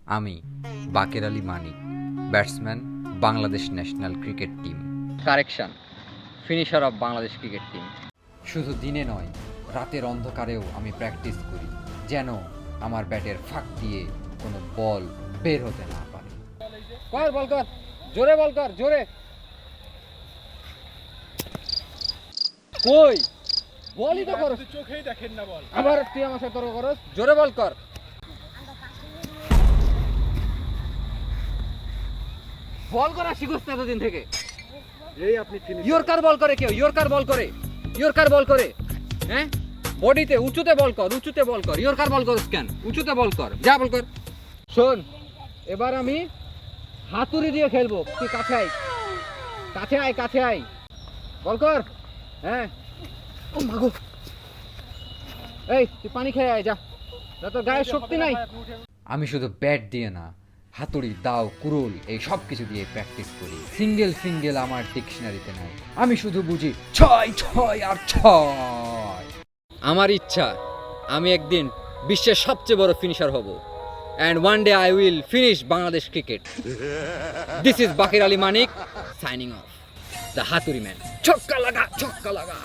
আমি Baker Ali Manik, batsman, Bangladesh national cricket team. Correction, finisher of Bangladesh cricket team. শুধু দিনে নয়, রাতের অন্ধকারেও আমি প্র্যাকটিস করি, যেন আমার ব্যাটের ফাঁক দিয়ে কোনো বল বের হতে না পারে। কর বল কর, জোরে বল কর, জোরে। কই বলই তো করস, চোখেই দেখেন না বল। আবার তুই আমার সাথে তর্ক করস, জোরে বল কর। বল করা শিখুস না এতদিন থেকে। এই আপনি ফিনিশ। ইয়র্কার বল করে কেউ, ইয়র্কার বল করে, ইয়র্কার বল করে, হ্যাঁ বডিতে উঁচুতে বল কর, উঁচুতে বল কর। ইয়র্কার বল করস কেন? উঁচুতে বল কর, যা বল কর। শোন, এবার আমি হাতুড়ি দিয়ে খেলবো। তুই কাছে আয়, কাছে আয়, কাছে আয়, বল কর। হ্যাঁ, ও মাগো, এই তুই পানি খেয়ে আয়, যা, তোর গায়ে শক্তি নাই। আমি শুধু ব্যাট দিয়ে না, হাতুড়ি, দাও, কুড়ুল, এই সব কিছু দিয়ে প্র্যাকটিস করি। সিঙ্গেল আমার ডিকশনারিতে নাই। আমি শুধু বুঝি ছয় ছয় আর ছয়। আমার ইচ্ছা আমি একদিন বিশ্বের সবচেয়ে বড় ফিনিশার হব, and one day I will finish Bangladesh cricket. This is Baker Ali Manik signing off, the হাতুড়ি ম্যান। ছক্কা লাগা, ছক্কা লাগা।